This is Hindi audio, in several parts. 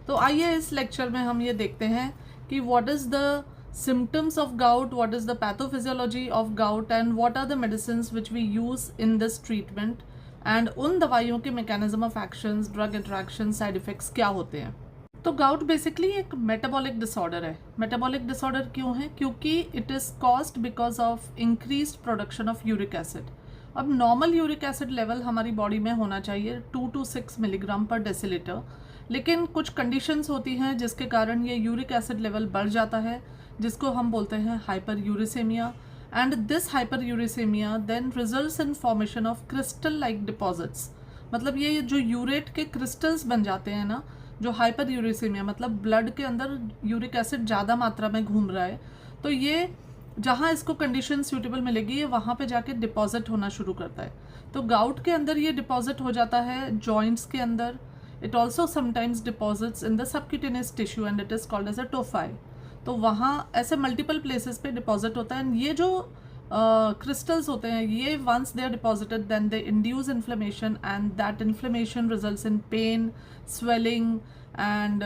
तो आइए इस लेक्चर में हम ये देखते हैं कि what is the symptoms of gout, what is the pathophysiology of gout and what are the medicines which we use in this treatment and उन दवाइयों के mechanism of actions, drug interaction, side effects क्या होते हैं। तो गाउट बेसिकली एक मेटाबॉलिक डिसऑर्डर है। मेटाबॉलिक डिसऑर्डर क्यों है? क्योंकि it is caused because of increased production of uric acid. अब नॉर्मल यूरिक एसिड लेवल हमारी बॉडी में होना चाहिए 2 to 6 मिलीग्राम पर डेसीलीटर, लेकिन कुछ कंडीशंस होती हैं जिसके कारण ये यूरिक एसिड लेवल बढ़ जाता है, जिसको हम बोलते हैं hyper uricemia. And this hyper uricemia then results in formation of crystal like deposits. मतलब ये जो यूरेट के क्रिस्टल्स बन जाते हैं ना, जो हाइपर यूरिसेमिया मतलब ब्लड के अंदर यूरिक एसिड ज़्यादा मात्रा में घूम रहा है, तो ये जहाँ इसको कंडीशन सूटेबल मिलेगी ये वहाँ पे जाके डिपॉजिट होना शुरू करता है। तो गाउट के अंदर ये डिपॉजिट हो जाता है जॉइंट्स के अंदर। It also sometimes deposits in the subcutaneous tissue and it is called as a tophi. तो वहाँ ऐसे मल्टीपल प्लेसेस पे डिपॉजिट होता है। ये जो क्रिस्टल्स होते हैं ये once they are deposited then they induce inflammation and that inflammation results in pain, swelling and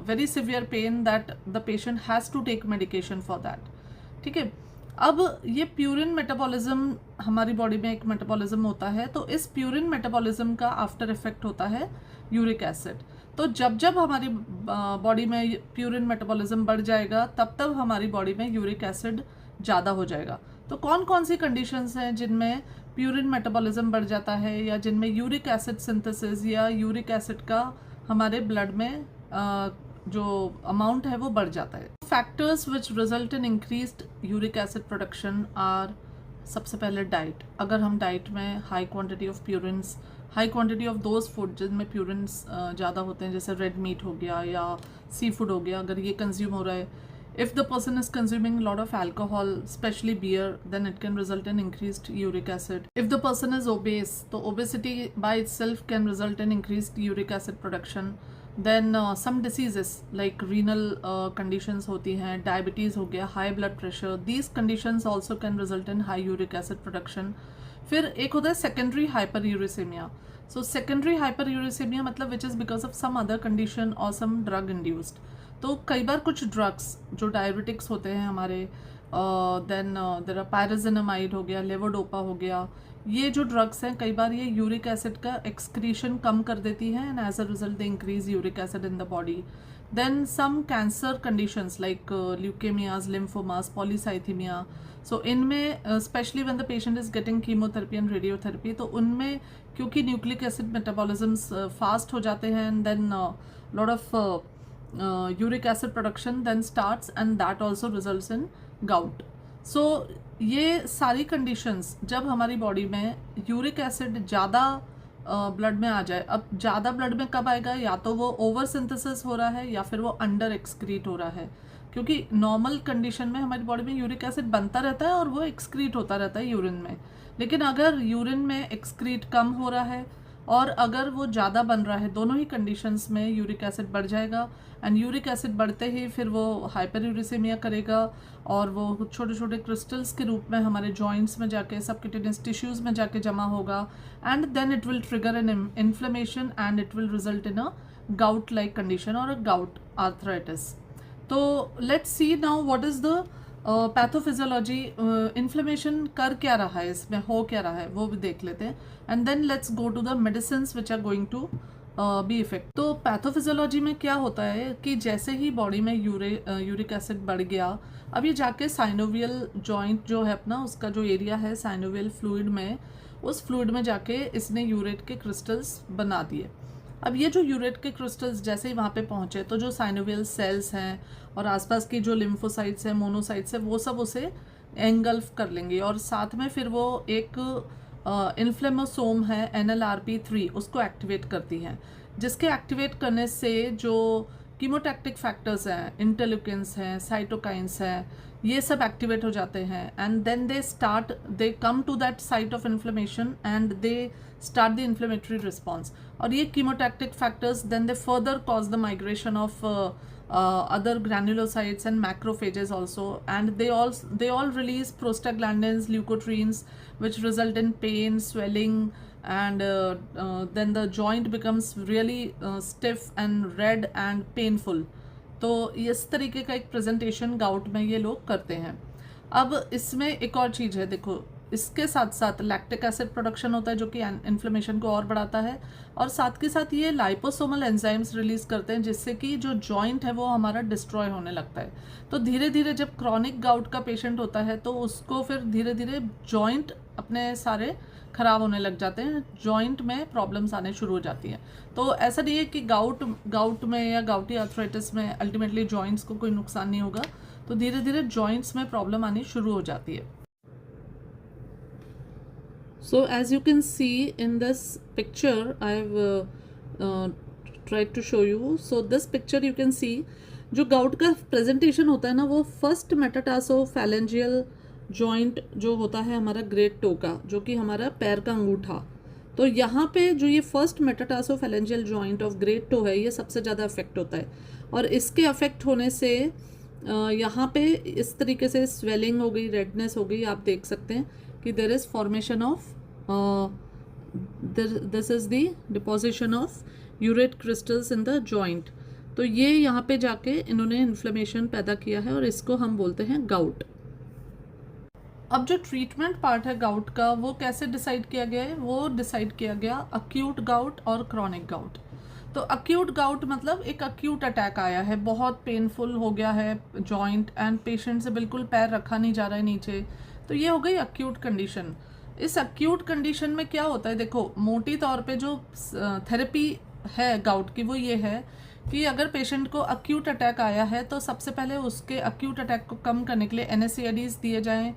very severe pain that the patient has to take medication for that। ठीक है। अब ये प्यूरिन मेटाबॉलिज्म हमारी बॉडी में एक मेटाबॉलिज्म होता है, तो इस प्यूरिन मेटाबॉलिज्म का आफ्टर इफेक्ट होता है यूरिक एसिड। तो जब जब हमारी बॉडी में प्यूरिन मेटाबॉलिज्म बढ़ जाएगा तब तब हमारी बॉडी में यूरिक एसिड ज़्यादा हो जाएगा। तो कौन कौन सी कंडीशंस हैं जिनमें प्यूरिन मेटाबॉलिज्म बढ़ जाता है या जिनमें यूरिक एसिड सिंथेसिस या यूरिक एसिड का हमारे ब्लड में जो अमाउंट है वो बढ़ जाता है। Factors which result in increased uric acid production are, सबसे पहले डाइट। अगर हम डाइट में high quantity of purines, high quantity of those food जिनमें प्यूरिन्स ज़्यादा होते हैं, जैसे रेड मीट हो गया या सी फूड हो गया, अगर ये कंज्यूम हो रहा है, if the person is consuming a lot of alcohol, especially beer, then it can result in increased uric acid. If the person is obese, so obesity by itself can result in increased uric acid production. Then some diseases like renal conditions होती हैं, diabetes हो गया, high blood pressure, these conditions also can result in high uric acid production. फिर एक होता है secondary hyperuricemia. So secondary hyperuricemia मतलब which is because of some other condition or some drug induced. तो कई बार कुछ ड्रग्स जो डायबिटिक्स होते हैं हमारे, देन देर आर पायराजिनामाइड हो गया, लेवोडोपा हो गया, ये जो ड्रग्स हैं कई बार ये यूरिक एसिड का एक्सक्रीशन कम कर देती हैं and as a result they increase uric acid in the body. Then some cancer conditions like leukemias, lymphomas, polycythemia, so इनमें specially when the patient is getting chemotherapy and radiotherapy, तो उनमें क्योंकि न्यूक्लिक एसिड मेटाबॉलिज्म्स फास्ट हो जाते हैं and then lot of uric acid production then starts and that also results in gout. So ये सारी conditions जब हमारी बॉडी में यूरिक एसिड ज़्यादा ब्लड में आ जाए, अब ज़्यादा ब्लड में कब आएगा? या तो वो ओवर सिंथेसिस हो रहा है या फिर वो अंडर एक्सक्रीट हो रहा है, क्योंकि नॉर्मल कंडीशन में हमारी बॉडी में यूरिक एसिड बनता रहता है और वो एक्सक्रीट होता रहता है यूरिन में। लेकिन अगर यूरिन में एक्सक्रीट कम हो रहा है और अगर वो ज़्यादा बन रहा है, दोनों ही कंडीशंस में यूरिक एसिड बढ़ जाएगा एंड यूरिक एसिड बढ़ते ही फिर वो हाइपर यूरिसेमिया करेगा और वो छोटे छोटे क्रिस्टल्स के रूप में हमारे जॉइंट्स में जाके, सबक्यूटेनियस टिश्यूज़ में जाके जमा होगा and then it will trigger an inflammation and it will result in a gout like condition or a gout arthritis. तो let's see now what is the pathophysiology. Inflammation कर क्या रहा है, इसमें हो क्या रहा है, वो भी देख लेते हैं and then let's go to the medicine which are going to be effect. तो पैथोफिजियोलॉजी में क्या होता है कि जैसे ही बॉडी में यूरिक एसिड बढ़ गया, अब ये जाके साइनोवियल जॉइंट जो है अपना, उसका जो एरिया है साइनोवियल फ्लूइड में, उस फ्लूइड में जाके इसने यूरेट के क्रिस्टल्स बना दिए। अब ये जो यूरेट के क्रिस्टल्स जैसे ही वहाँ पे पहुँचे तो जो साइनोवियल सेल्स हैं और आसपास की जो लिम्फोसाइट्स हैं, मोनोसाइट्स हैं, वो सब उसे एंगल्फ कर लेंगे और साथ में फिर वो एक इन्फ्लेमोसोम है NLRP3 उसको एक्टिवेट करती हैं, जिसके एक्टिवेट करने से जो कीमोटैक्टिक फैक्टर्स हैं, इंटरल्यूकिन्स हैं, साइटोकाइंस हैं, ये सब एक्टिवेट हो जाते हैं and then they come to that site of inflammation and they start the inflammatory response. और ये chemotactic factors then they further cause the migration of other granulocytes and macrophages also, and they all release prostaglandins, leukotrienes, which result in pain, swelling and then the joint becomes really stiff and red and painful. तो इस तरीके का एक प्रेजेंटेशन गाउट में ये लोग करते हैं। अब इसमें एक और चीज़ है, देखो इसके साथ साथ लैक्टिक एसिड प्रोडक्शन होता है जो कि इन्फ्लेमेशन को और बढ़ाता है, और साथ के साथ ये लाइपोसोमल एंजाइम्स रिलीज करते हैं जिससे कि जो जॉइंट है वो हमारा डिस्ट्रॉय होने लगता है। तो धीरे धीरे जब क्रॉनिक गाउट का पेशेंट होता है तो उसको फिर धीरे धीरे जॉइंट अपने सारे ख़राब होने लग जाते हैं, जॉइंट में प्रॉब्लम्स आने शुरू हो जाती हैं। तो ऐसा नहीं है कि गाउट में या गाउटी आर्थराइटिस में अल्टीमेटली जॉइंट्स को कोई नुकसान नहीं होगा, तो धीरे धीरे जॉइंट्स में प्रॉब्लम आनी शुरू हो जाती है। So as you can see in this picture, I've tried to show you. So this picture you can see, जो गाउट का प्रेजेंटेशन होता है ना, वो फर्स्ट मेटाटार्सोफैलेंजियल जॉइंट जो होता है हमारा ग्रेट टो का, जो कि हमारा पैर का अंगूठा, तो यहाँ पे जो ये first metatarsophalangeal joint of great toe है ये सबसे ज़्यादा अफेक्ट होता है। और इसके अफेक्ट होने से यहाँ पे इस तरीके से स्वेलिंग हो गई, रेडनेस हो गई, आप देख सकते हैं कि there is formation of this is the deposition of urate crystals in the joint. तो ये यहाँ पे जाके इन्होंने इन्फ्लेमेशन पैदा किया है और इसको हम बोलते हैं गाउट। अब जो ट्रीटमेंट पार्ट है गाउट का वो कैसे डिसाइड किया गया है, वो डिसाइड किया गया अक्यूट गाउट और क्रॉनिक गाउट। तो अक्यूट गाउट मतलब एक अक्यूट अटैक आया है, बहुत पेनफुल हो गया है जॉइंट एंड पेशेंट से बिल्कुल पैर रखा नहीं जा रहा है नीचे, तो ये हो गई अक्यूट कंडीशन। इस अक्यूट कंडीशन में क्या होता है, देखो मोटी तौर पे जो थेरेपी है गाउट की वो ये है कि अगर पेशेंट को अक्यूट अटैक आया है तो सबसे पहले उसके अक्यूट अटैक को कम करने के लिए NSAIDs दिए जाएं,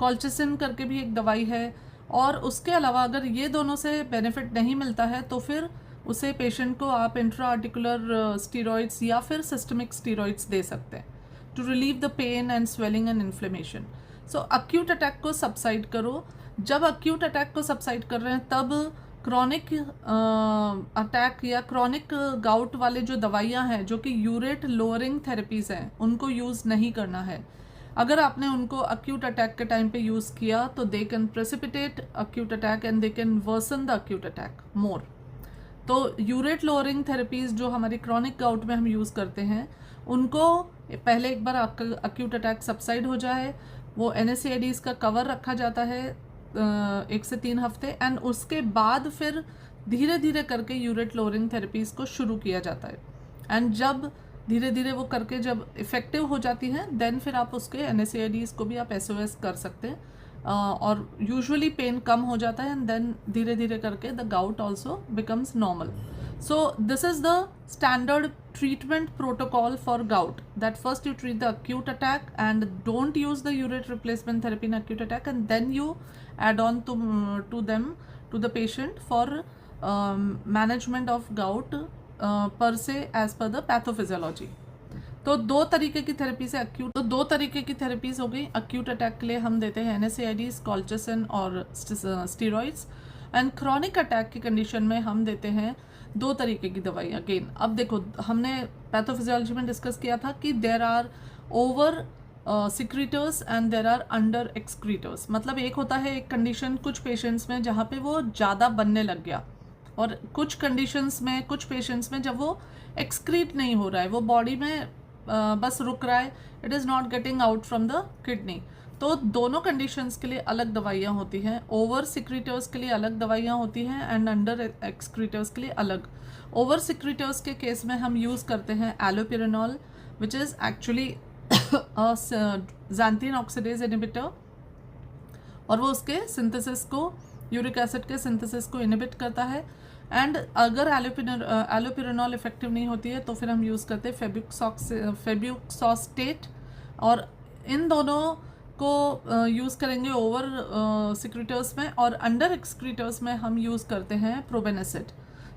कॉल्चिसिन करके भी एक दवाई है, और उसके अलावा अगर ये दोनों से बेनिफिट नहीं मिलता है तो फिर उसे पेशेंट को आप इंट्रा आर्टिकुलर स्टीरॉइड्स या फिर सिस्टमिक स्टीरॉइड्स दे सकते हैं to relieve the pain and swelling and inflammation. So acute attack को सबसाइड करो। जब अक्यूट अटैक को सबसाइड कर रहे हैं तब क्रॉनिक अटैक या क्रॉनिक गाउट वाले जो दवाइयाँ हैं जो कि यूरेट लोअरिंग थेरेपीज़ हैं उनको यूज़ नहीं करना है। अगर आपने उनको अक्यूट अटैक के टाइम पे यूज़ किया तो they can precipitate acute attack and they can worsen the acute attack more. तो यूरेट लोअरिंग थेरेपीज़ जो हमारी क्रॉनिक गाउट में हम यूज़ करते हैं उनको पहले एक बार अक्यूट अटैक सबसाइड हो जाए, वो NSAIDs का कवर रखा जाता है 1 से 3 हफ्ते, एंड उसके बाद फिर धीरे धीरे करके यूरेट लोअरिंग थेरेपीज़ को शुरू किया जाता है। एंड जब धीरे धीरे वो करके जब इफ़ेक्टिव हो जाती हैं देन फिर आप उसके NSAIDs को भी आप SOS कर सकते हैं, और यूजुअली पेन कम हो जाता है एंड देन धीरे धीरे करके the gout also becomes normal. So this is the standard treatment protocol for gout, that first you treat the acute attack and don't use the urate replacement therapy in acute attack, and then you add on to the patient for management of gout per se as per the pathophysiology। तो दो तरीके की थेरेपी से दो तरीके की थेरेपीज हो गई। अक्यूट अटैक के लिए हम देते हैं NSAIDs, कॉल्चिसिन और स्टीरॉइड्स, एंड क्रॉनिक अटैक की कंडीशन में हम देते हैं 2 तरीके की दवाई। अगेन अब देखो हमने पैथोफिजियोलॉजी में डिस्कस किया था कि there are over secretors and there are under excretors. मतलब एक होता है एक कंडीशन कुछ पेशेंट्स में जहाँ पे वो ज़्यादा बनने लग गया, और कुछ कंडीशंस में कुछ पेशेंट्स में जब वो एक्सक्रीट नहीं हो रहा है, वो बॉडी में बस रुक रहा है, it is not getting out from the kidney. तो दोनों कंडीशंस के लिए अलग दवाइयाँ होती हैं। ओवर सिक्रीटर्स के लिए अलग दवाइयाँ होती हैं एंड अंडर एक्सक्रीटर्स के लिए अलग। ओवर सिक्रीटर्स के केस में हम यूज़ करते हैं allopurinol, which is actually xanthine oxidase inhibitor, और वो उसके सिंथेसिस को, यूरिक एसिड के सिंथेसिस को इनहिबिट करता है। एंड अगर एलोपिरेनॉल इफेक्टिव नहीं होती है तो फिर हम यूज़ करते हैं फेब्यूक्सोस्टेट, और इन दोनों को यूज़ करेंगे ओवर सिक्रीटर्स में, और अंडर एक्सक्रीटर्स में हम यूज़ करते हैं probenecid.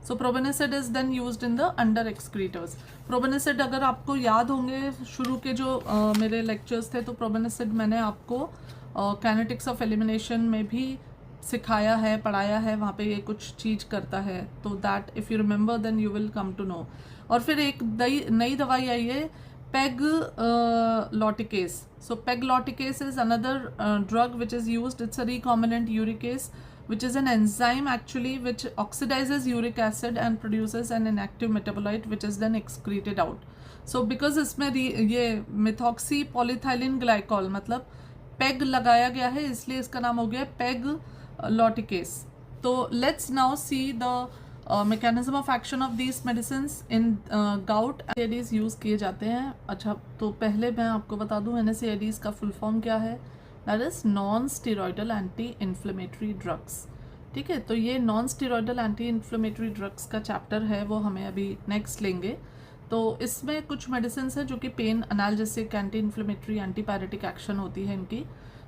So probenecid is then used in the under excretors. Probenecid अगर आपको याद होंगे शुरू के जो मेरे लेक्चर्स थे, तो प्रोबेनिसिड मैंने आपको काइनेटिक्स ऑफ एलिमिनेशन में भी सिखाया है, पढ़ाया है, वहाँ पे ये कुछ चीज़ करता है। तो that if you remember then you will come to know. और फिर एक नई दवाई आई है pegloticase. So pegloticase is another drug which is used. It's a recombinant uricase which is an enzyme actually which oxidizes uric acid and produces an inactive metabolite which is then excreted out. So because इसमें ये मिथॉक्सी पॉलीथाइलिन ग्लाइकॉल मतलब पेग लगाया गया है, इसलिए इसका नाम हो गया पेग लॉटिकेस. तो let's now see the mechanism of action of these medicine in gout. NSAIDs use किए जाते हैं. अच्छा, तो पहले मैं आपको बता दूं NSAIDs का फुल फॉर्म क्या है. That is non steroidal anti inflammatory drugs. ठीक है, तो ये non steroidal anti inflammatory drugs का चैप्टर है, वो हमें अभी नेक्स्ट लेंगे. तो इसमें कुछ मेडिसिन है जो कि pain analgesic, anti inflammatory, antipyretic action होती है इनकी.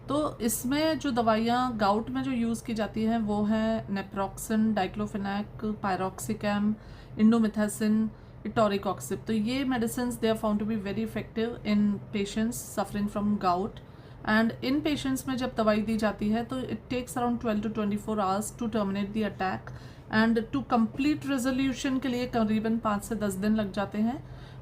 तो इसमें जो दवाइयाँ गाउट में जो यूज़ की जाती हैं वो है naproxen, diclofenac, piroxicam, indomethacin, etoricoxib. तो ये medicine they are found to be very effective in patients suffering from gout. And in patients में जब दवाई दी जाती है तो it takes around 12 to 24 hours to terminate the attack. And to complete resolution के लिए करीबन 5 से 10 दिन लग जाते हैं.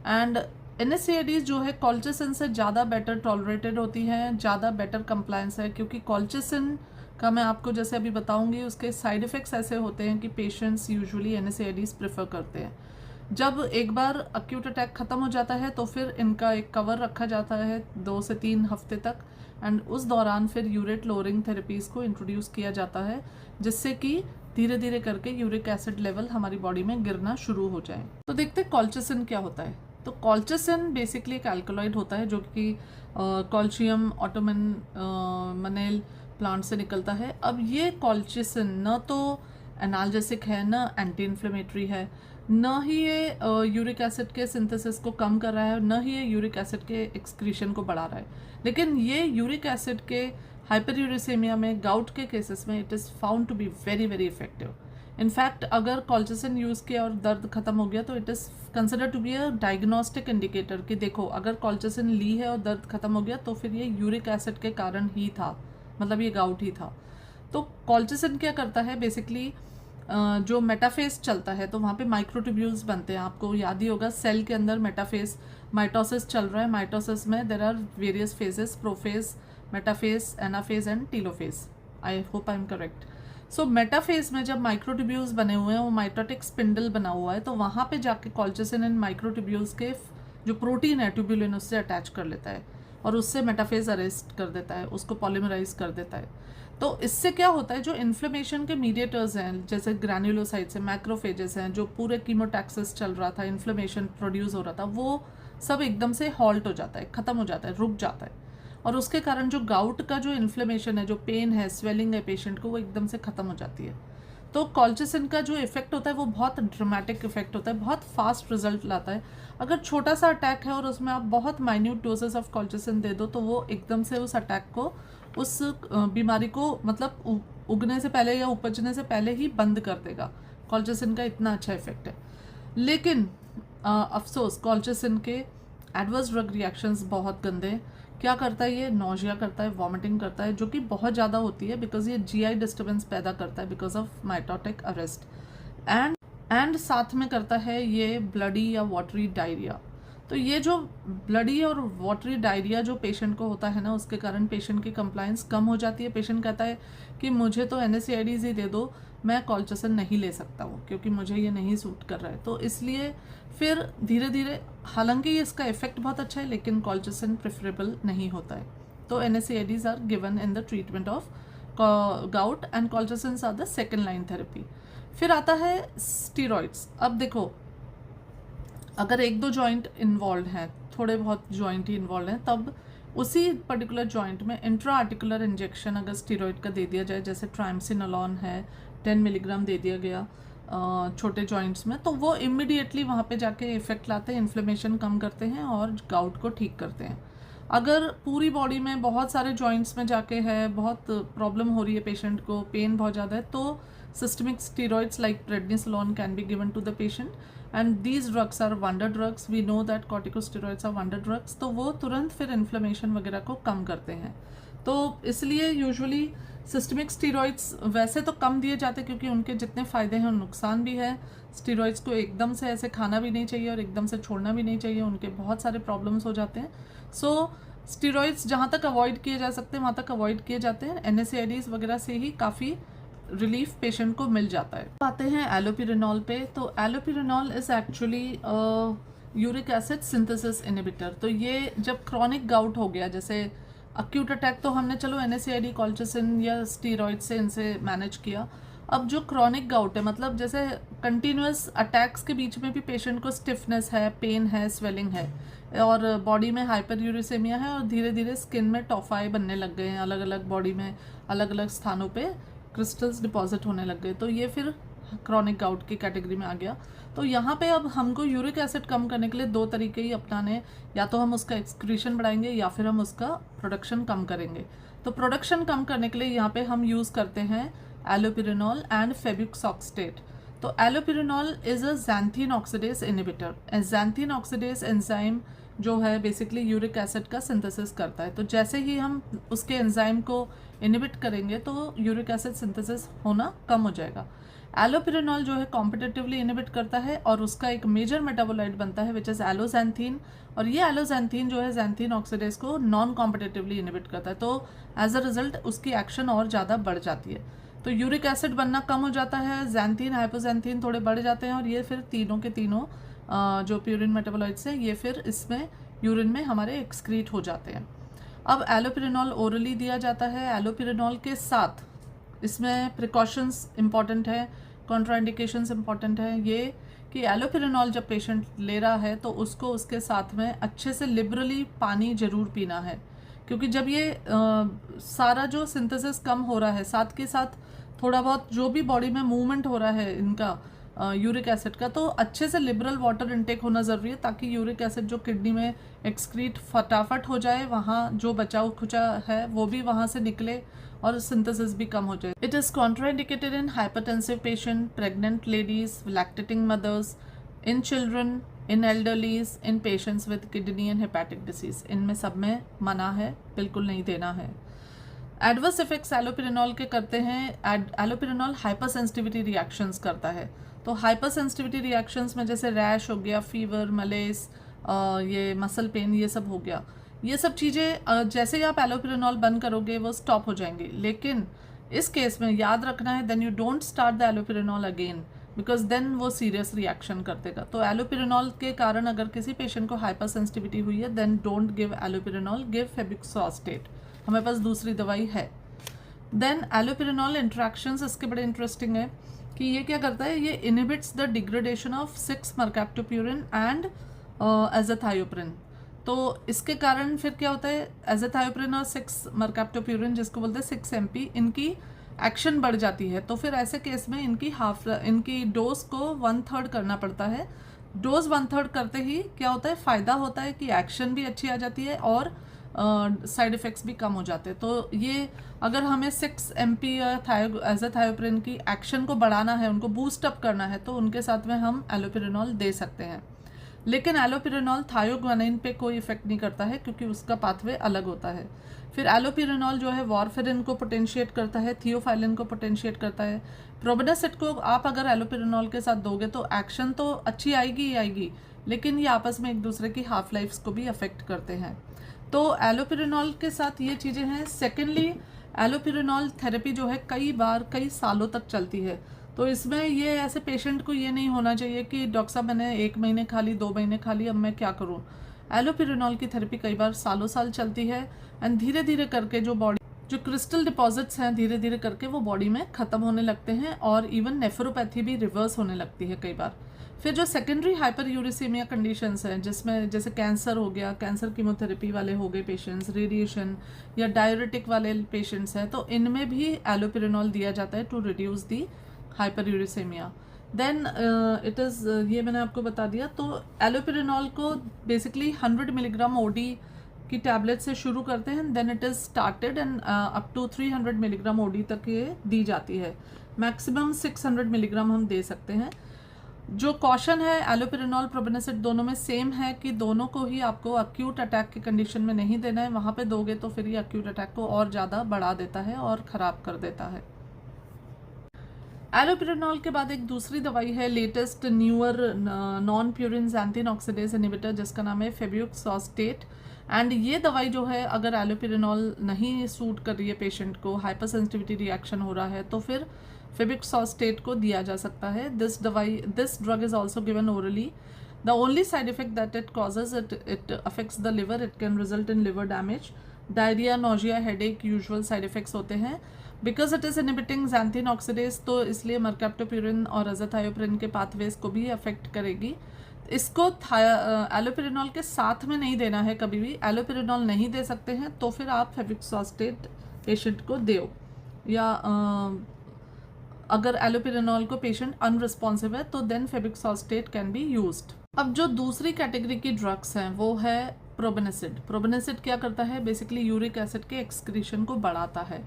एंड NSAIDs जो है कॉल्चिसिन से ज़्यादा बेटर टॉलरेटेड होती हैं, ज़्यादा बेटर कंप्लायंस है, क्योंकि कॉल्चिसिन का मैं आपको जैसे अभी बताऊंगी उसके साइड इफ़ेक्ट्स ऐसे होते हैं कि पेशेंट्स यूजुअली NSAIDs प्रेफर करते हैं. जब एक बार अक्यूट अटैक ख़त्म हो जाता है तो फिर इनका एक कवर रखा जाता है 2 से 3 हफ्ते तक. एंड उस दौरान फिर यूरेट लोअरिंग थेरेपीज़ को इंट्रोड्यूस किया जाता है, जिससे कि धीरे धीरे करके यूरिक एसिड लेवल हमारी बॉडी में गिरना शुरू हो जाए. तो देखते हैं कॉल्चिसिन क्या होता है. तो कॉल्चिसिन बेसिकली एक अल्कलॉइड होता है जो कि कॉल्शियम ऑटोमनेल प्लांट से निकलता है. अब ये कॉल्चिसिन न तो एनाल्जेसिक है, न एंटी इन्फ्लेमेटरी है, न ही ये यूरिक एसिड के सिंथेसिस को कम कर रहा है, न ही ये यूरिक एसिड के एक्सक्रीशन को बढ़ा रहा है. लेकिन ये यूरिक एसिड के हाइपरयूरिसेमिया में, गाउट के केसेस में it is found to be very very effective. In fact अगर कॉल्चिसिन यूज़ किया और दर्द खत्म हो गया तो it is consider to be a diagnostic indicator कि देखो अगर कॉल्चिसिन ली है और दर्द खत्म हो गया तो फिर ये यूरिक एसिड के कारण ही था, मतलब ये गाउट ही था. तो कॉल्चिसिन क्या करता है बेसिकली, जो मेटाफेज चलता है तो वहाँ पे माइक्रोट्यूब्यूल्स बनते हैं. आपको याद ही होगा सेल के अंदर मेटाफेज, माइटोसिस चल रहा है. माइटोसिस में there are various phases, prophase, metaphase, anaphase and telophase. I hope I am correct. So metaphase में जब माइक्रोट्यूब्यूल्स बने हुए हैं, वो माइटोटिक स्पिंडल बना हुआ है, तो वहाँ पे जाके कॉल्चिसिन इन माइक्रोट्यूब्यूल्स के जो प्रोटीन है ट्यूब्यूलिन उससे अटैच कर लेता है और उससे मेटाफेज अरेस्ट कर देता है, उसको पॉलीमराइज कर देता है. तो इससे क्या होता है, जो इन्फ्लेमेशन के मीडिएटर्स हैं जैसे ग्रैन्युलोसाइट्स हैं, मैक्रोफेजेस हैं, जो पूरे कीमोटैक्सिस चल रहा था, इन्फ्लेमेशन प्रोड्यूस हो रहा था, वो सब एकदम से हॉल्ट हो जाता है, ख़त्म हो जाता है, रुक जाता है. और उसके कारण जो गाउट का जो इन्फ्लेमेशन है, जो पेन है, स्वेलिंग है पेशेंट को, वो एकदम से ख़त्म हो जाती है. तो कॉल्चिसिन का जो इफेक्ट होता है वो बहुत ड्रामेटिक इफेक्ट होता है, बहुत फास्ट रिजल्ट लाता है. अगर छोटा सा अटैक है और उसमें आप बहुत माइन्यूट डोजेस ऑफ कॉल्चिसिन दे दो तो वो एकदम से उस अटैक को, उस बीमारी को मतलब उगने से पहले या उपजने से पहले ही बंद कर देगा. कॉल्चिसिन का इतना अच्छा इफेक्ट है. लेकिन अफसोस कॉल्चिसिन के एडवर्स ड्रग रिएक्शंस बहुत गंदे. क्या करता है ये, नोजिया करता है, वॉमिटिंग करता है, जो कि बहुत ज़्यादा होती है बिकॉज ये GI डिस्टर्बेंस पैदा करता है because of mitotic arrest. And साथ में करता है ये ब्लडी या वाटरी डायरिया. तो ये जो ब्लडी और वाटरी डायरिया जो पेशेंट को होता है ना, उसके कारण पेशेंट की कंप्लायंस कम हो जाती है. पेशेंट कहता है कि मुझे तो NSAIDs ही दे दो, मैं कॉल्चिसिन नहीं ले सकता हूँ क्योंकि मुझे ये नहीं सूट कर रहा है. तो इसलिए फिर धीरे धीरे, हालांकि इसका इफेक्ट बहुत अच्छा है लेकिन कॉल्चिसिन प्रेफरेबल नहीं होता है. तो NSAIDs are given in the treatment of gout and colchicines are the second line therapy. फिर आता है स्टीरॉइड्स. अब देखो अगर 1-2 जॉइंट इन्वॉल्व हैं, थोड़े बहुत जॉइंट ही इन्वॉल्व हैं, तब उसी पर्टिकुलर जॉइंट में इंट्रा आर्टिकुलर इंजेक्शन अगर स्टीरॉइड का दे दिया जाए, जैसे ट्राइमसिनोलॉन है 10 मिलीग्राम दे दिया गया छोटे जॉइंट्स में, तो वो इमिडिएटली वहाँ पे जाके इफेक्ट लाते हैं, इन्फ्लेमेशन कम करते हैं और गाउट को ठीक करते हैं. अगर पूरी बॉडी में बहुत सारे जॉइंट्स में जाके है, बहुत प्रॉब्लम हो रही है पेशेंट को, पेन बहुत ज़्यादा है, तो systemic steroids like prednisolone can be given to the patient. And these drugs are wonder drugs. We know that corticosteroids are wonder drugs. तो वो तुरंत फिर इन्फ्लेमेशन वगैरह को कम करते हैं. तो इसलिए यूजुअली सिस्टमिक स्टीरॉइड्स वैसे तो कम दिए जाते क्योंकि उनके जितने फ़ायदे हैं नुकसान भी है. स्टीरॉइड्स को एकदम से ऐसे खाना भी नहीं चाहिए और एकदम से छोड़ना भी नहीं चाहिए, उनके बहुत सारे प्रॉब्लम्स हो जाते हैं. सो स्टीरॉइड्स जहाँ तक अवॉइड किए जा सकते हैं वहाँ तक अवॉइड किए जाते हैं. NSAIDs वगैरह से ही काफ़ी रिलीफ पेशेंट को मिल जाता है। आते हैं एलोपिरेनॉल पे। तो allopurinol is actually uric acid synthesis inhibitor. तो ये जब क्रॉनिक गाउट हो गया, जैसे अक्यूट अटैक तो हमने चलो NSAID कॉल्चिसिन या स्टीरॉइड से इनसे मैनेज किया। अब जो क्रॉनिक गाउट है, मतलब जैसे कंटिन्यूस अटैक्स के बीच में भी पेशेंट को स्टिफनेस है, पेन है, स्वेलिंग है और बॉडी में हाइपर यूरिसेमिया है और धीरे धीरे स्किन में टॉफाई बनने लग गए हैं, अलग अलग बॉडी में अलग अलग स्थानों पे क्रिस्टल्स डिपॉजिट होने लग गए, तो ये फिर क्रॉनिक गाउट की कैटेगरी में आ गया। तो यहाँ पे अब हमको यूरिक एसिड कम करने के लिए दो तरीके ही अपनाने, या तो हम उसका एक्सक्रीशन बढ़ाएंगे या फिर हम उसका प्रोडक्शन कम करेंगे। तो प्रोडक्शन कम करने के लिए यहाँ पे हम यूज़ करते हैं एलोपिरेनॉल एंड फेब्यूक्सॉक्सटेट। तो allopurinol is a xanthine oxidase inhibitor. Xanthine oxidase enzyme जो है बेसिकली यूरिक एसिड का सिंथेसिस करता है। तो जैसे ही हम उसके एंजाइम को इनहिबिट करेंगे तो यूरिक एसिड सिंथेसिस होना कम हो जाएगा। एलोपिरेनॉल जो है कॉम्पिटिटिवली इनहिबिट करता है और उसका एक मेजर मेटाबोलाइट बनता है विच इज़ एलोजैंथीन, और ये एलोजैंथीन जो है ज़ैंथीन ऑक्सीडेज को नॉन कॉम्पिटिटिवली इनहिबिट करता है। तो एज अ रिजल्ट उसकी एक्शन और ज़्यादा बढ़ जाती है। तो यूरिक एसिड बनना कम हो जाता है, ज़ैंथीन हाइपोज़ैंथीन थोड़े बढ़ जाते हैं और ये फिर तीनों के तीनों जो प्यूरिन मेटाबोलाइट्स हैं ये फिर इसमें यूरिन में हमारे एक्सक्रीट हो जाते हैं। अब एलोपिरेनॉल ओरली दिया जाता है। एलोपिरेनॉल के साथ इसमें प्रिकॉशंस इंपॉर्टेंट है, कॉन्ट्राइंडिकेशंस इंपॉर्टेंट है ये कि एलोपिरेनॉल जब पेशेंट ले रहा है तो उसको उसके साथ में अच्छे से लिबरली पानी ज़रूर पीना है, क्योंकि जब ये सारा जो सिंथेसिस कम हो रहा है साथ के साथ थोड़ा बहुत जो भी बॉडी में मूवमेंट हो रहा है इनका यूरिक एसिड का, तो अच्छे से लिबरल वाटर इनटेक होना ज़रूरी है ताकि यूरिक एसिड जो किडनी में एक्सक्रीट फटाफट हो जाए, वहाँ जो बचाव खुचा है वो भी वहाँ से निकले और सिंथेसिस भी कम हो जाए। It is contraindicated in hypertensive patient, pregnant ladies, lactating mothers, in children, in elderlies, in patients with kidney and hepatic disease. इनमें सब में मना है, बिल्कुल नहीं देना है। एडवर्स इफेक्ट्स एलोपिरेनॉल के करते हैं। एलोपिरेनॉल हाइपर सेंसिटिविटी रिएक्शंस करता है। तो हाइपर सेंसिटिविटी रिएक्शंस में जैसे रैश हो गया, फीवर, मलेस, ये मसल पेन, ये सब हो गया। ये सब चीज़ें जैसे ही आप एलोपिरेनॉल बंद करोगे वो स्टॉप हो जाएंगी। लेकिन इस केस में याद रखना है, then you don't start the allopurinol again because then वो सीरियस रिएक्शन कर देगा। तो एलोपिरेनॉल के कारण अगर किसी पेशेंट को हाइपर सेंसिटिविटी हुई है देन डोंट गिव एलोपिरेनॉल, गिव फेब्यूक्सॉक्सटेट। हमारे पास दूसरी दवाई है। देन एलोपिरेनॉल इंट्रैक्शंस इसके बड़े इंटरेस्टिंग है कि ये क्या करता है, ये inhibits the degradation of 6-mercaptopurine and azathioprine. तो इसके कारण फिर क्या होता है, एज़ाथायोप्रिन और 6-mercaptopurine जिसको बोलते हैं 6-MP, इनकी एक्शन बढ़ जाती है। तो फिर ऐसे केस में इनकी डोज को 1/3 करना पड़ता है। डोज 1/3 करते ही क्या होता है, फ़ायदा होता है कि एक्शन भी अच्छी आ जाती है और साइड इफ़ेक्ट्स भी कम हो जाते हैं। तो ये अगर हमें 6-MP या एज़ाथायोप्रिन की एक्शन को बढ़ाना है, उनको बूस्ट अप करना है, तो उनके साथ में हम एलोपिरेनॉल दे सकते हैं। लेकिन एलोपिरेनॉल थायोग्वानिन पे कोई इफेक्ट नहीं करता है क्योंकि उसका पाथवे अलग होता है। फिर एलोपिरेनॉल जो है वारफेरिन को पोटेंशिएट करता है, थियोफाइलिन को पोटेंशिएट करता है। प्रोबेनासेट को आप अगर एलोपिरेनॉल के साथ दोगे तो एक्शन तो अच्छी आएगी ही आएगी, लेकिन ये आपस में एक दूसरे की हाफ लाइफ्स को भी अफेक्ट करते हैं। तो एलोपिरेनॉल के साथ ये चीज़ें हैं। सेकेंडली एलोपिरेनॉल थेरेपी जो है कई सालों तक चलती है। तो इसमें ये ऐसे पेशेंट को ये नहीं होना चाहिए कि डॉक्टर साहब मैंने 1 महीने खा ली, 2 महीने खा ली, अब मैं क्या करूं। एलोपिरेनॉल की थेरेपी कई बार सालों साल चलती है एंड धीरे धीरे करके जो क्रिस्टल डिपॉजिट्स हैं धीरे धीरे करके वो बॉडी में ख़त्म होने लगते हैं और इवन नेफ्रोपैथी भी रिवर्स होने लगती है कई बार। फिर जो सेकेंडरी हाइपर यूरिसीमिया कंडीशंस हैं जिसमें जैसे कैंसर हो गया, कैंसर कीमोथेरेपी वाले हो गए पेशेंट्स, रेडिएशन या डायरेटिक वाले पेशेंट्स हैं, तो इनमें भी एलोपिरेनॉल दिया जाता है to reduce the hyper uricemia. Then it is ये मैंने आपको बता दिया। तो एलोपिरेनॉल को बेसिकली 100 मिलीग्राम OD की टैबलेट से शुरू करते हैं, then it is started and up to 300 milligram OD तक ये दी जाती है। मैक्सिमम 600 मिलीग्राम हम दे सकते हैं। जो कॉशन है एलोपिरेनॉल प्रोबेनासेट दोनों में सेम है कि दोनों को ही आपको अक्यूट अटैक की कंडीशन में नहीं देना है। वहाँ पे दोगे तो फिर ये अक्यूट अटैक को और ज़्यादा बढ़ा देता है और ख़राब कर देता है। एलोपिरेनॉल के बाद एक दूसरी दवाई है, latest newer non purine xanthine oxidase inhibitor, जिसका नाम है फेब्यूक्सॉक्सटेट। एंड ये दवाई जो है अगर एलोपिरेनॉल नहीं सूट कर रही है पेशेंट को, हाइपर सेंसिटिविटी रिएक्शन हो रहा है, तो फिर फेविक्सोस्टेट को दिया जा सकता है. This drug is also given orally. The only side effect that it causes, it affects the liver. It can result in liver damage. Diarrhea, nausea, headache usual side effects होते हैं. Because it is inhibiting xanthine oxidase, तो इसलिए mercaptopurine और azathioprine के pathways को भी affect करेगी. इसको एलोपेरिनॉल के साथ में नहीं देना है कभी भी. एलोपेरिनॉल नहीं दे सकते हैं तो फिर आप फेविक्सोस्टेट पेशेंट को दो, या अगर एलोपेरिनॉल को पेशेंट अनरिस्पॉन्सिव है तो देन फेविक्सोस्टेट कैन बी यूज्ड. अब जो दूसरी कैटेगरी की ड्रग्स हैं वो है प्रोबेनिसिड. प्रोबेनिसिड क्या करता है? बेसिकली यूरिक एसिड के एक्सक्रीशन को बढ़ाता है.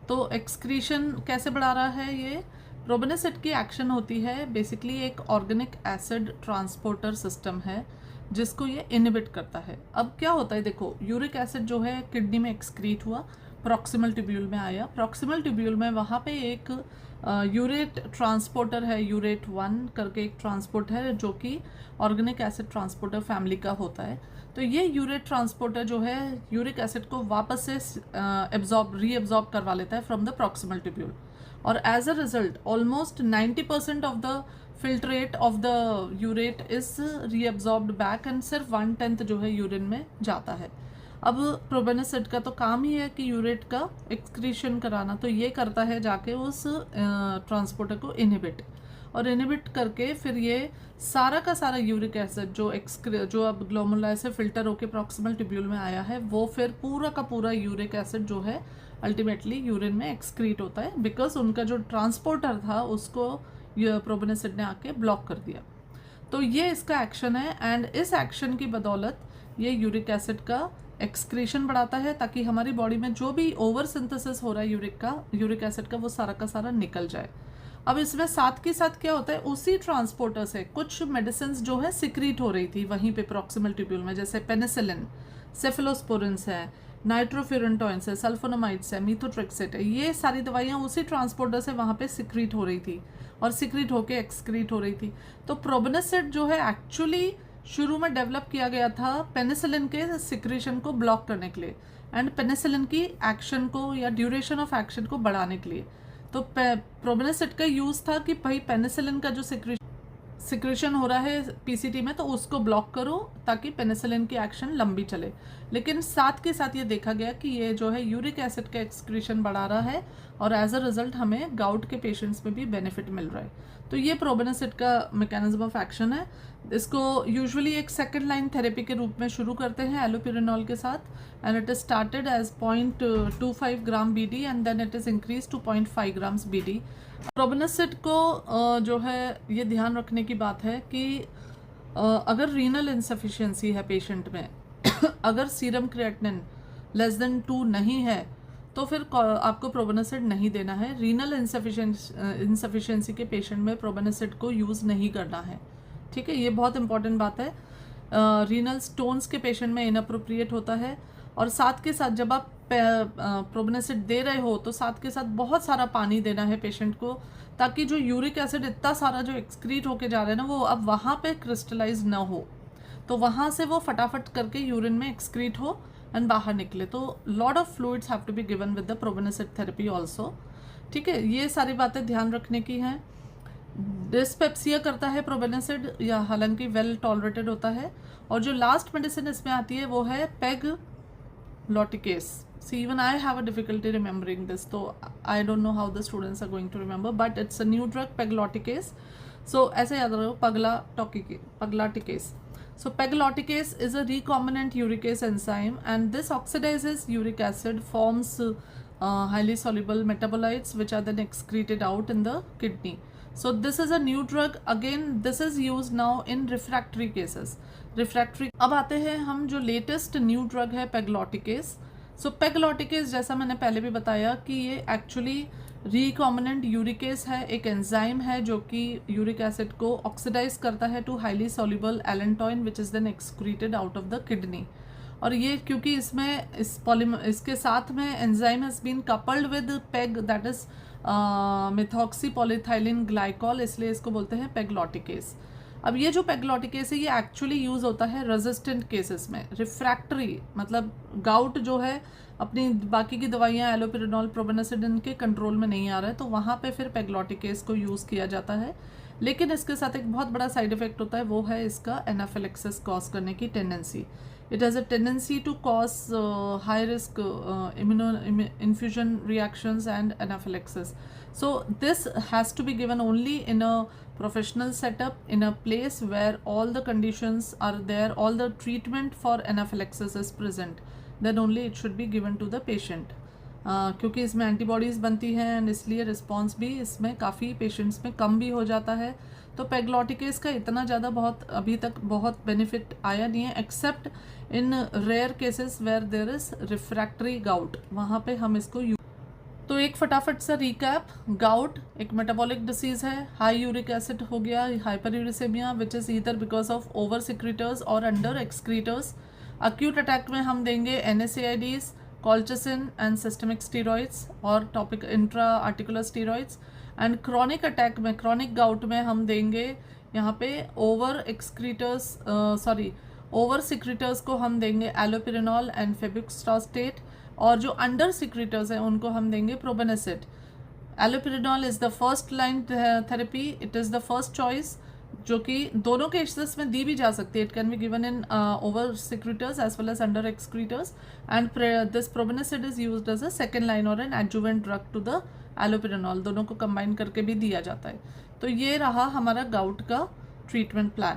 तो एक्सक्रीशन कैसे बढ़ा रहा है ये? प्रोबेनिसिड की एक्शन होती है बेसिकली एक ऑर्गेनिक एसिड ट्रांसपोर्टर सिस्टम है जिसको ये इनहिबिट करता है. अब क्या होता है, देखो यूरिक एसिड जो है किडनी में एक्सक्रीट हुआ, प्रॉक्सिमल ट्यूब्यूल में आया. प्रॉक्सिमल ट्यूब्यूल में वहाँ पे एक यूरेट ट्रांसपोर्टर है, यूरेट 1 करके एक ट्रांसपोर्ट है जो कि ऑर्गेनिक एसिड ट्रांसपोर्टर फैमिली का होता है. तो ये यूरेट ट्रांसपोर्टर जो है यूरिक एसिड को वापस से रीअब्जॉर्ब करवा लेता है फ्रॉम द प्रॉक्सिमल ट्यूब्यूल, और as a result almost 90% of the filtrate of the urate is reabsorbed back and सिर्फ 1/10 जो है यूरिन में जाता है. अब प्रोबेनिसिड का तो काम ही है कि यूरेट का एक्सक्रीशन कराना, तो ये करता है जाके उस ट्रांसपोर्टर को इनहिबिट, और इनहिबिट करके फिर ये सारा का सारा यूरिक एसिड जो अब ग्लोमेरुलाई से फिल्टर होके प्रॉक्सिमल ट्यूब्यूल में आया है वो फिर पूरा का पूरा यूरिक एसिड जो है अल्टीमेटली यूरिन में एक्सक्रीट होता है, बिकॉज उनका जो ट्रांसपोर्टर था उसको प्रोबेनिसिड ने आके ब्लॉक कर दिया. तो ये इसका एक्शन है, एंड इस एक्शन की बदौलत ये यूरिक एसिड का एक्सक्रीशन बढ़ाता है ताकि हमारी बॉडी में जो भी ओवर सिंथेसिस हो रहा है यूरिक एसिड का वो सारा का सारा निकल जाए. अब इसमें साथ के साथ क्या होता है, उसी ट्रांसपोर्टर से कुछ मेडिसिन जो है सिक्रीट हो रही थी वहीं पे प्रॉक्सिमल ट्यूब्यूल में, जैसे पेनिसिलिन, सेफेलोस्पोरिन्स है, नाइट्रोफ्यूरेंटॉइन्स है, सल्फोनामाइड्स है, मीथोट्रेक्सेट है. ये सारी दवाइयाँ उसी ट्रांसपोर्टर से वहाँ पे सिक्रीट हो रही थी और सिक्रीट होके एक्सक्रीट हो रही थी. तो प्रोबेनिसिड जो है एक्चुअली शुरू में डेवलप किया गया था पेनिसिलिन के सिक्रीशन को ब्लॉक करने के लिए एंड पेनिसिलिन की एक्शन को या ड्यूरेशन ऑफ एक्शन को बढ़ाने के लिए. तो प्रोबेनिसिड का यूज़ था कि भाई पेनिसिलिन का जो सिक्रेशन हो रहा है पीसीटी में तो उसको ब्लॉक करो ताकि पेनिसिलिन की एक्शन लंबी चले. लेकिन साथ के साथ ये देखा गया कि ये जो है यूरिक एसिड का एक्सक्रीशन बढ़ा रहा है और एज अ रिजल्ट हमें गाउट के पेशेंट्स में भी बेनिफिट मिल रहा है. तो ये प्रोबेनिसिड का मैकेनिज्म ऑफ एक्शन है. इसको यूजुअली एक सेकेंड लाइन थेरेपी के रूप में शुरू करते हैं एलोपेरिनॉल के साथ, and it is started as 0.25 gram BD and then it is increase to 0.5 grams BD. Probenecid को जो है ये ध्यान रखने की बात है कि अगर रीनल इंसफिशिएंसी है पेशेंट में अगर सीरम क्रिएटिनिन लेस देन 2 नहीं है तो फिर आपको प्रोबेनिसिड नहीं देना है. रीनल इंसफिशिएंसी के पेशेंट में प्रोबेनिसिड को यूज़ नहीं करना है. ठीक है, ये बहुत इंपॉर्टेंट बात है. रीनल स्टोन्स के पेशेंट में इनअप्रोप्रिएट होता है. और साथ के साथ जब आप प्रोबेनिसिड दे रहे हो तो साथ के साथ बहुत सारा पानी देना है पेशेंट को, ताकि जो यूरिक एसिड इतना सारा जो एक्सक्रीट होके जा रहा है ना वो अब वहाँ पे क्रिस्टलाइज ना हो, तो वहाँ से वो फटाफट करके यूरिन में एक्सक्रीट हो एंड बाहर निकले. तो lot of fluids have to be given with the probenecid therapy also. ठीक है, ये सारी बातें ध्यान रखने की हैं. डिस्पेप्सिया करता है प्रोबेनिसिड, या हालांकि वेल टॉलरेटेड होता है. और जो लास्ट मेडिसिन इसमें आती है वो है पेगलोटिकेस. See, even I have a difficulty remembering this, so I don't know how the students are going to remember, but it's a new drug, pegloticase. So ऐसे याद रखो, pegloticase. So pegloticase is a recombinant uricase enzyme, and this oxidizes uric acid, forms highly soluble metabolites which are then excreted out in the kidney. So this is a new drug. Again, this is used now in refractory cases. Refractory. अब आते हैं हम जो latest new drug है pegloticase. सो पेगलोटिकेस जैसा मैंने पहले भी बताया कि ये एक्चुअली रिकॉम्बिनेंट यूरिकेस है, एक एंजाइम है जो कि यूरिक एसिड को ऑक्सीडाइज करता है to highly soluble allantoin which is then excreted out of the kidney. और ये क्योंकि इसमें इसके साथ में enzyme has been coupled with PEG, that is methoxy polyethylene glycol, इसलिए इसको बोलते हैं पेगलोटिकेस. अब ये जो पेग्लॉटिकेस है ये एक्चुअली यूज़ होता है रेजिस्टेंट केसेस में, रिफ्रैक्टरी मतलब गाउट जो है अपनी बाकी की दवाइयाँ एलोपिरिडोल प्रोबेनासिडिन के कंट्रोल में नहीं आ रहा है, तो वहाँ पे फिर पेग्लॉटिकेस को यूज़ किया जाता है। लेकिन इसके साथ एक बहुत बड़ा साइड इफेक्ट होता है, वो है इसका एनाफिलेक्सिस कॉज करने की tendency. It has a tendency to cause high risk infusion reactions and anaphylaxis. So this has to be given only in a professional setup, in a place where all the conditions are there, all the treatment for anaphylaxis is present. Then only it should be given to the patient. क्योंकि इसमें एंटीबॉडीज़ बनती हैं एंड इसलिए रिस्पॉन्स भी इसमें काफ़ी पेशेंट्स में कम भी हो जाता है। तो पेग्लॉटिकेस का इतना ज़्यादा बहुत अभी तक बहुत बेनिफिट आया नहीं है, except in rare cases where there is refractory gout, वहाँ पे हम इसको तो एक फटाफट सा रिकैप, गाउट एक मेटाबॉलिक डिसीज़ है, हाई यूरिक एसिड हो गया, hyperuricemia which is either because of over secretors और अंडर एक्सक्रीटर्स। अक्यूट अटैक में हम देंगे NSAIDs, colchicine and systemic steroids और topic intra articular steroids. And chronic attack में, क्रॉनिक गाउट में हम देंगे यहाँ पे ओवर सिक्रीटर्स को हम देंगे एलोपिरिनॉल एंड फेबुस्टॉस्टेट, और जो अंडर सिक्रीटर्स हैं उनको हम देंगे probenecid. Allopurinol is the first line therapy, it is the first choice, जो कि दोनों केसेस में दी भी जा सकती है। It can be given in over secretors as well as under excretors, and this probenecid is used as a second line और an adjuvant drug to the allopurinol, दोनों को कंबाइन करके भी दिया जाता है। तो ये रहा हमारा गाउट का ट्रीटमेंट प्लान।